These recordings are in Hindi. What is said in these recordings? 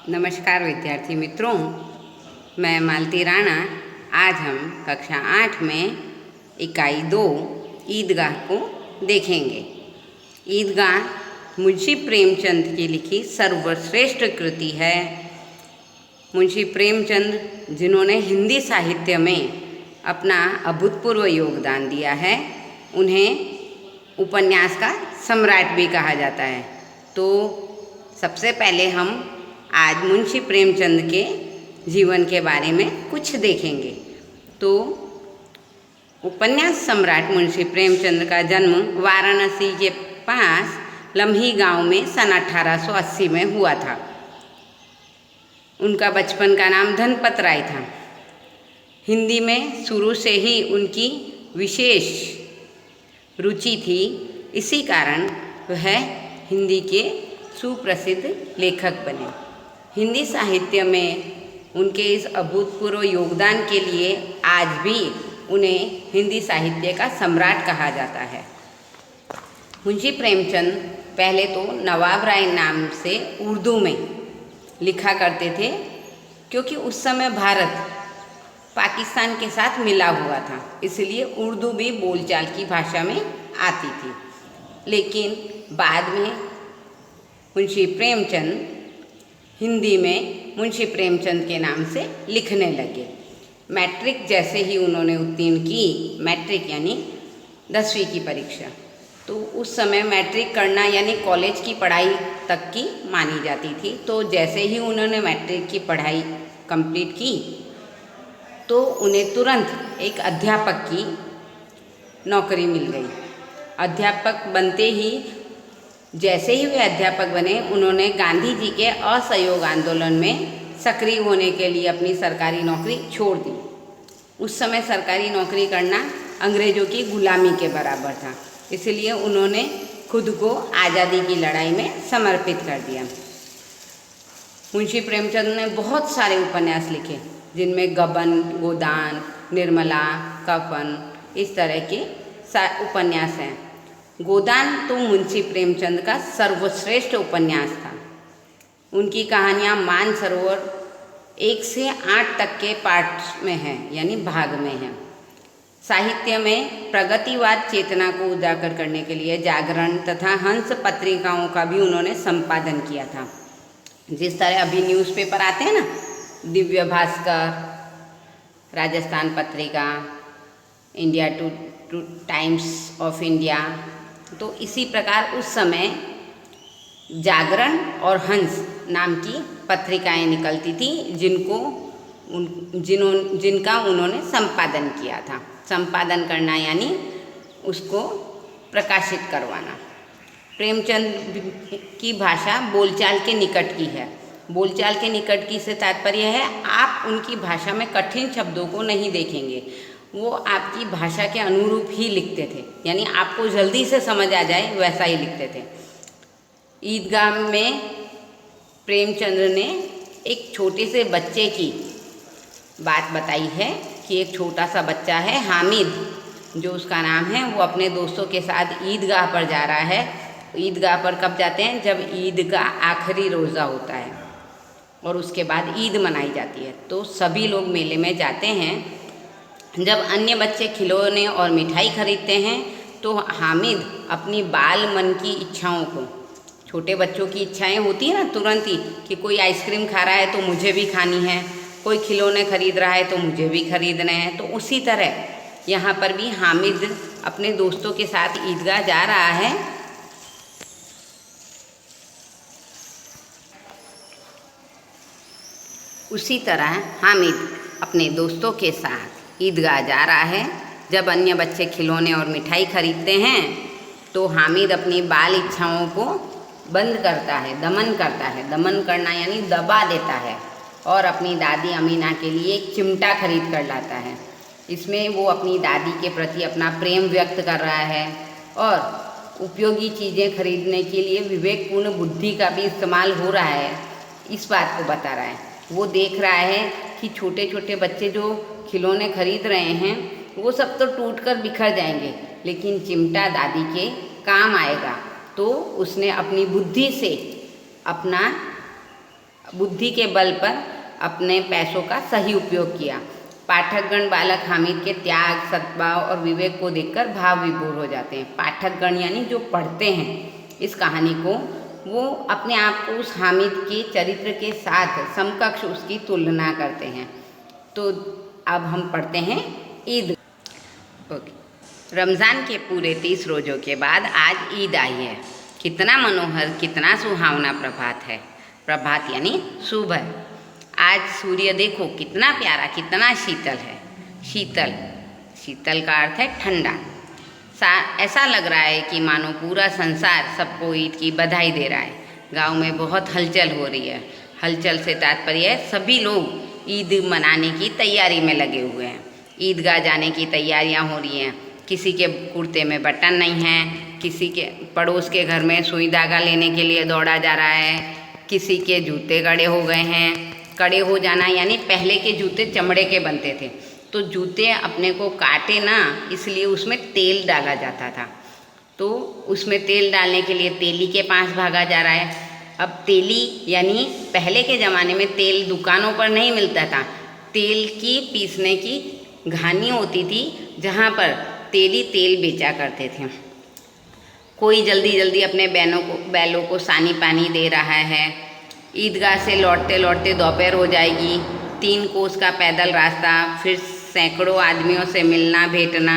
नमस्कार विद्यार्थी मित्रों, मैं मालती राणा। आज हम कक्षा 8 में इकाई 2 ईदगाह को देखेंगे। ईदगाह मुंशी प्रेमचंद की लिखी सर्वश्रेष्ठ कृति है। मुंशी प्रेमचंद जिन्होंने हिंदी साहित्य में अपना अभूतपूर्व योगदान दिया है, उन्हें उपन्यास का सम्राट भी कहा जाता है। तो सबसे पहले हम आज मुंशी प्रेमचंद के जीवन के बारे में कुछ देखेंगे। तो उपन्यास सम्राट मुंशी प्रेमचंद का जन्म वाराणसी के पास लम्ही गांव में सन 1880 में हुआ था। उनका बचपन का नाम धनपत राय था। हिंदी में शुरू से ही उनकी विशेष रुचि थी, इसी कारण वह हिंदी के सुप्रसिद्ध लेखक बने। हिंदी साहित्य में उनके इस अभूतपूर्व योगदान के लिए आज भी उन्हें हिंदी साहित्य का सम्राट कहा जाता है। मुंशी प्रेमचंद पहले तो नवाब राय नाम से उर्दू में लिखा करते थे, क्योंकि उस समय भारत पाकिस्तान के साथ मिला हुआ था, इसलिए उर्दू भी बोलचाल की भाषा में आती थी। लेकिन बाद में मुंशी प्रेमचंद हिंदी में मुंशी प्रेमचंद के नाम से लिखने लगे। मैट्रिक जैसे ही उन्होंने उत्तीर्ण की, मैट्रिक यानी 10वीं की परीक्षा, तो उस समय मैट्रिक करना यानी कॉलेज की पढ़ाई तक की मानी जाती थी। तो जैसे ही उन्होंने मैट्रिक की पढ़ाई कंप्लीट की, तो उन्हें तुरंत एक अध्यापक की नौकरी मिल गई। अध्यापक बनते ही जैसे ही वे अध्यापक बने, उन्होंने गांधी जी के असहयोग आंदोलन में सक्रिय होने के लिए अपनी सरकारी नौकरी छोड़ दी। उस समय सरकारी नौकरी करना अंग्रेज़ों की गुलामी के बराबर था, इसलिए उन्होंने खुद को आज़ादी की लड़ाई में समर्पित कर दिया। मुंशी प्रेमचंद ने बहुत सारे उपन्यास लिखे, जिनमें गबन, गोदान, निर्मला, कफन, इस तरह के उपन्यास हैं। गोदान तो मुंशी प्रेमचंद का सर्वश्रेष्ठ उपन्यास था। उनकी कहानियाँ मानसरोवर 1 से 8 तक के पार्ट में हैं, यानी भाग में हैं। साहित्य में प्रगतिवाद चेतना को उजागर करने के लिए जागरण तथा हंस पत्रिकाओं का भी उन्होंने संपादन किया था। जिस तरह अभी न्यूज़पेपर आते हैं ना, Divya Bhaskar, Rajasthan Patrika, India two times of India, तो इसी प्रकार उस समय जागरण और हंस नाम की पत्रिकाएं निकलती थी, जिनका उन्होंने संपादन किया था। संपादन करना यानी उसको प्रकाशित करवाना। प्रेमचंद की भाषा बोलचाल के निकट की है। बोलचाल के निकट की से तात्पर्य है, आप उनकी भाषा में कठिन शब्दों को नहीं देखेंगे, वो आपकी भाषा के अनुरूप ही लिखते थे, यानी आपको जल्दी से समझ आ जाए वैसा ही लिखते थे। ईदगाह में प्रेमचंद्र ने एक छोटे से बच्चे की बात बताई है कि एक छोटा सा बच्चा है हामिद, जो उसका नाम है, वो अपने दोस्तों के साथ ईदगाह पर जा रहा है। ईदगाह पर कब जाते हैं? जब ईद का आखिरी रोज़ा होता है और उसके बाद ईद मनाई जाती है, तो सभी लोग मेले में जाते हैं। जब अन्य बच्चे खिलौने और मिठाई खरीदते हैं, तो हामिद अपनी बाल मन की इच्छाओं को, छोटे बच्चों की इच्छाएं होती है ना तुरंत ही, कि कोई आइसक्रीम खा रहा है तो मुझे भी खानी है, कोई खिलौने खरीद रहा है तो मुझे भी खरीदने हैं, तो उसी तरह यहाँ पर भी हामिद अपने दोस्तों के साथ ईदगाह जा रहा है। उसी तरह हामिद अपने दोस्तों के साथ ईदगाह जा रहा है। जब अन्य बच्चे खिलौने और मिठाई खरीदते हैं, तो हामिद अपनी बाल इच्छाओं को बंद करता है, दमन करता है। दमन करना यानी दबा देता है, और अपनी दादी अमीना के लिए एक चिमटा खरीद कर लाता है। इसमें वो अपनी दादी के प्रति अपना प्रेम व्यक्त कर रहा है, और उपयोगी चीज़ें खरीदने के लिए विवेकपूर्ण बुद्धि का भी इस्तेमाल हो रहा है, इस बात को बता रहा है। वो देख रहा है कि छोटे छोटे बच्चे जो खिलौने खरीद रहे हैं, वो सब तो टूटकर बिखर जाएंगे, लेकिन चिमटा दादी के काम आएगा। तो उसने अपनी बुद्धि से अपना बुद्धि के बल पर अपने पैसों का सही उपयोग किया। पाठकगण बालक हामिद के त्याग, सद्भाव और विवेक को देखकर भाव विभोर हो जाते हैं। पाठकगण यानी जो पढ़ते हैं इस कहानी को, वो अपने आप को उस हामिद के चरित्र के साथ समकक्ष उसकी तुलना करते हैं। तो अब हम पढ़ते हैं ईद। रमज़ान के पूरे 30 रोज़ों के बाद आज ईद आई है। कितना मनोहर, कितना सुहावना प्रभात है। प्रभात यानी सुबह। आज सूर्य देखो कितना प्यारा, कितना शीतल है। शीतल, शीतल का अर्थ है ठंडा। ऐसा लग रहा है कि मानो पूरा संसार सबको ईद की बधाई दे रहा है। गांव में बहुत हलचल हो रही है। हलचल से तात्पर्य है सभी लोग ईद मनाने की तैयारी में लगे हुए हैं। ईदगाह जाने की तैयारियां हो रही हैं। किसी के कुर्ते में बटन नहीं है, किसी के पड़ोस के घर में सुई धागा लेने के लिए दौड़ा जा रहा है, किसी के जूते कड़े हो गए हैं। कड़े हो जाना यानी पहले के जूते चमड़े के बनते थे, तो जूते अपने को काटे ना, इसलिए उसमें तेल डाला जाता था। तो उसमें तेल डालने के लिए तेली के पास भागा जा रहा है। अब तेली यानी पहले के ज़माने में तेल दुकानों पर नहीं मिलता था। तेल की पीसने की घानी होती थी जहाँ पर तेली तेल बेचा करते थे। कोई जल्दी जल्दी अपने बैलों को सानी पानी दे रहा है। ईदगाह से लौटते लौटते दोपहर हो जाएगी। 3 कोस का पैदल रास्ता, फिर सैकड़ों आदमियों से मिलना भेंटना।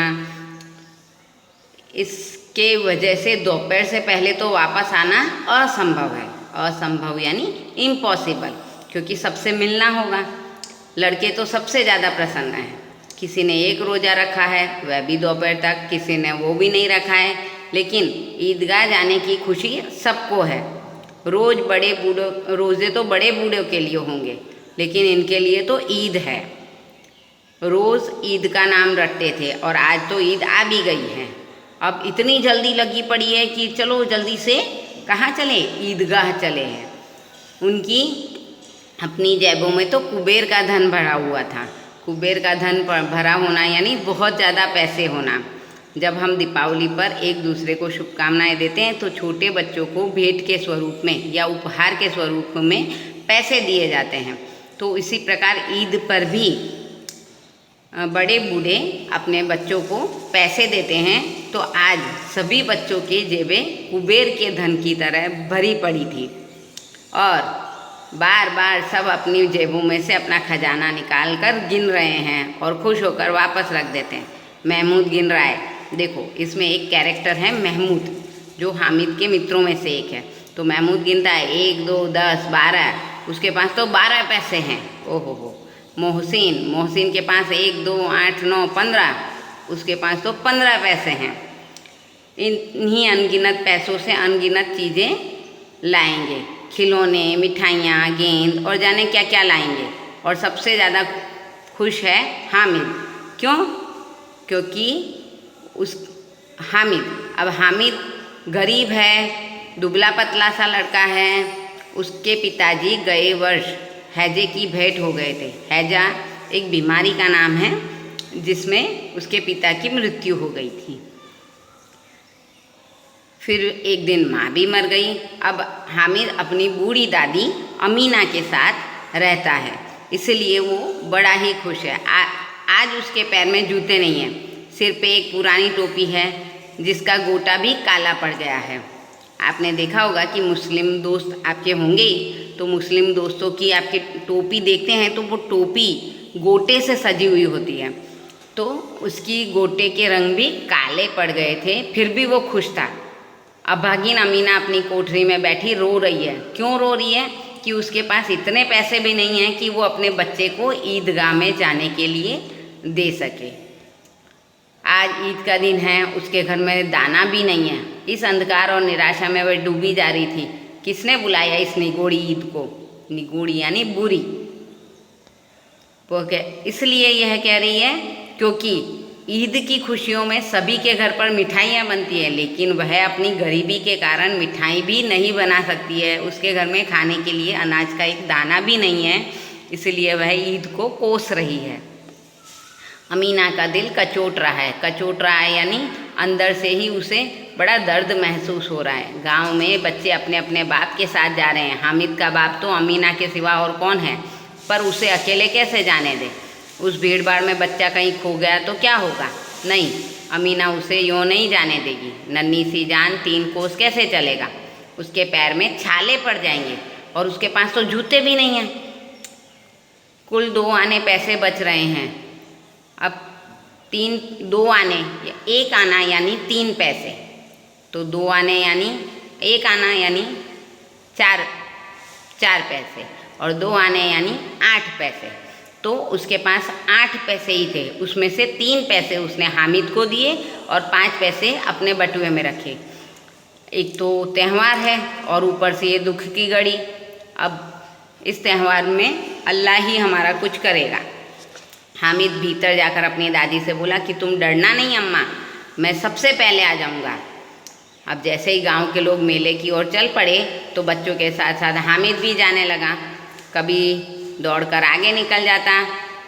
इसके वजह से दोपहर से पहले तो वापस आना असंभव है। असंभव यानी इम्पॉसिबल, क्योंकि सबसे मिलना होगा। लड़के तो सबसे ज़्यादा प्रसन्न हैं। किसी ने 1 रोज़ा रखा है, वह भी दोपहर तक, किसी ने वो भी नहीं रखा है। लेकिन ईदगाह जाने की खुशी सबको है। रोज़े तो बड़े बूढ़ों के लिए होंगे, लेकिन इनके लिए तो ईद है। रोज़ ईद का नाम रटते थे और आज तो ईद आ भी गई है। अब इतनी जल्दी लगी पड़ी है कि चलो जल्दी से कहाँ चले, ईदगाह चले हैं। उनकी अपनी जेबों में तो कुबेर का धन भरा हुआ था। कुबेर का धन भरा होना यानी बहुत ज़्यादा पैसे होना। जब हम दीपावली पर एक दूसरे को शुभकामनाएं देते हैं तो छोटे बच्चों को भेंट के स्वरूप में या उपहार के स्वरूप में पैसे दिए जाते हैं। तो इसी प्रकार ईद पर भी बड़े बूढ़े अपने बच्चों को पैसे देते हैं। तो आज सभी बच्चों की जेबें कुबेर के धन की तरह भरी पड़ी थी और बार बार सब अपनी जेबों में से अपना खजाना निकाल कर गिन रहे हैं और खुश होकर वापस रख देते हैं। महमूद गिन रहा है। देखो इसमें एक कैरेक्टर है महमूद, जो हामिद के मित्रों में से एक है। तो महमूद गिनता है 1, 2, 10, 12। उसके पास तो 12 पैसे हैं। ओहो हो। मोहसिन के पास 1, 2, 8, 9, 15। उसके पास तो 15 पैसे हैं। इन्हीं अनगिनत पैसों से अनगिनत चीज़ें लाएंगे, खिलौने, मिठाइयाँ, गेंद और जाने क्या क्या लाएंगे। और सबसे ज़्यादा खुश है हामिद। क्यों? क्योंकि अब हामिद गरीब है, दुबला पतला सा लड़का है। उसके पिताजी गए वर्ष हैजे की भेंट हो गए थे। हैजा एक बीमारी का नाम है जिसमें उसके पिता की मृत्यु हो गई थी। फिर एक दिन माँ भी मर गई। अब हामिद अपनी बूढ़ी दादी अमीना के साथ रहता है, इसलिए वो बड़ा ही खुश है। आज उसके पैर में जूते नहीं हैं, सिर पे एक पुरानी टोपी है जिसका गोटा भी काला पड़ गया है। आपने देखा होगा कि मुस्लिम दोस्त आपके होंगे, तो मुस्लिम दोस्तों की आपकी टोपी देखते हैं तो वो टोपी गोटे से सजी हुई होती है। तो उसकी गोटे के रंग भी काले पड़ गए थे, फिर भी वो खुश था। अभागिन अमीना अपनी कोठरी में बैठी रो रही है। क्यों रो रही है? कि उसके पास इतने पैसे भी नहीं हैं कि वो अपने बच्चे को ईदगाह में जाने के लिए दे सके। आज ईद का दिन है, उसके घर में दाना भी नहीं है। इस अंधकार और निराशा में वह डूबी जा रही थी। किसने बुलाया इस निगोड़ी ईद को? निगोड़ी यानी बुरी। इसलिए यह कह रही है क्योंकि ईद की खुशियों में सभी के घर पर मिठाइयाँ बनती है, लेकिन वह अपनी गरीबी के कारण मिठाई भी नहीं बना सकती है। उसके घर में खाने के लिए अनाज का एक दाना भी नहीं है, इसलिए वह ईद को कोस रही है। अमीना का दिल कचोट रहा है। कचोट रहा है यानी अंदर से ही उसे बड़ा दर्द महसूस हो रहा है। गांव में बच्चे अपने अपने बाप के साथ जा रहे हैं। हामिद का बाप तो अमीना के सिवा और कौन है, पर उसे अकेले कैसे जाने दे। उस भीड़ भाड़ में बच्चा कहीं खो गया तो क्या होगा। नहीं, अमीना उसे यूँ नहीं जाने देगी। नन्ही सी जान 3 कोस कैसे चलेगा, उसके पैर में छाले पड़ जाएंगे और उसके पास तो जूते भी नहीं हैं। कुल 2 आने पैसे बच रहे हैं। अब 2 आने, 1 आना यानी 3 पैसे, तो 2 आने यानी 1 आना यानी 4 पैसे और 2 आने यानी 8 पैसे। तो उसके पास 8 पैसे ही थे, उसमें से 3 पैसे उसने हामिद को दिए और 5 पैसे अपने बटुए में रखे। एक तो त्यौहार है और ऊपर से ये दुख की घड़ी। अब इस त्यौहार में अल्लाह ही हमारा कुछ करेगा। हामिद भीतर जाकर अपनी दादी से बोला कि तुम डरना नहीं अम्मा, मैं सबसे पहले आ जाऊंगा। अब जैसे ही गांव के लोग मेले की ओर चल पड़े तो बच्चों के साथ साथ हामिद भी जाने लगा। कभी दौड़कर आगे निकल जाता,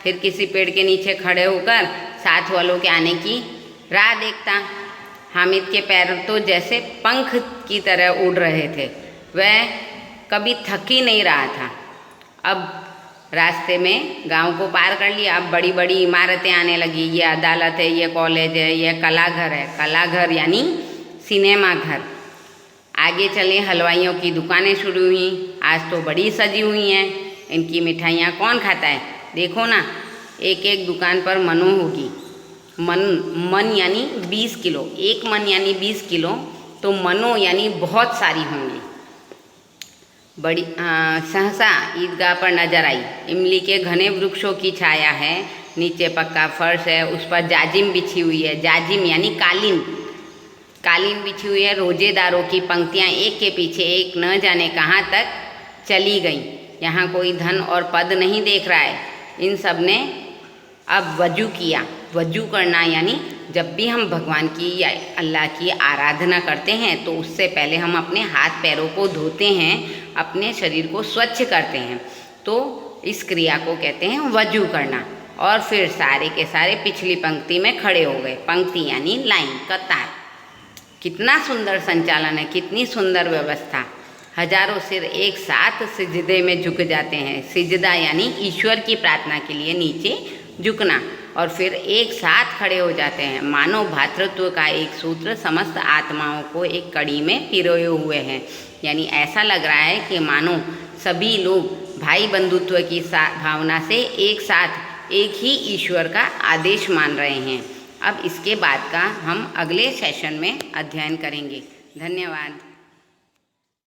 फिर किसी पेड़ के नीचे खड़े होकर साथ वालों के आने की राह देखता। हामिद के पैर तो जैसे पंख की तरह उड़ रहे थे, वह कभी थक ही नहीं रहा था। अब रास्ते में गांव को पार कर लिया। अब बड़ी बड़ी इमारतें आने लगी। ये अदालत है, ये कॉलेज है, ये कलाघर है। कलाघर यानी सिनेमा घर। आगे चले, हलवाइयों की दुकानें शुरू हुई। आज तो बड़ी सजी हुई हैं। इनकी मिठाइयाँ कौन खाता है, देखो ना, एक एक दुकान पर मनो होगी। मन यानी 20 किलो, 1 मन यानी 20 किलो, तो मनो यानी बहुत सारी होंगी। बड़ी सहसा ईदगाह पर नजर आई। इमली के घने वृक्षों की छाया है, नीचे पक्का फर्श है, उस पर जाजिम बिछी हुई है। जाजिम यानी कालीन बिछी हुई है। रोजेदारों की पंक्तियाँ एक के पीछे एक न जाने कहाँ तक चली गईं। यहाँ कोई धन और पद नहीं देख रहा है। इन सब ने अब वजू किया। वजू करना यानी जब भी हम भगवान की या अल्लाह की आराधना करते हैं तो उससे पहले हम अपने हाथ पैरों को धोते हैं, अपने शरीर को स्वच्छ करते हैं। तो इस क्रिया को कहते हैं वजू करना। और फिर सारे के सारे पिछली पंक्ति में खड़े हो गए। पंक्ति यानी लाइन, कतार। कितना सुंदर संचालन है, कितनी सुंदर व्यवस्था। हजारों सिर एक साथ सिजदे में झुक जाते हैं। सिजदा यानी ईश्वर की प्रार्थना के लिए नीचे झुकना, और फिर एक साथ खड़े हो जाते हैं। मानव भातृत्व का एक सूत्र समस्त आत्माओं को एक कड़ी में पिरोए हुए हैं। यानी ऐसा लग रहा है कि मानो सभी लोग भाई बंधुत्व की भावना से एक साथ एक ही ईश्वर का आदेश मान रहे हैं। अब इसके बाद का हम अगले सेशन में अध्ययन करेंगे। धन्यवाद।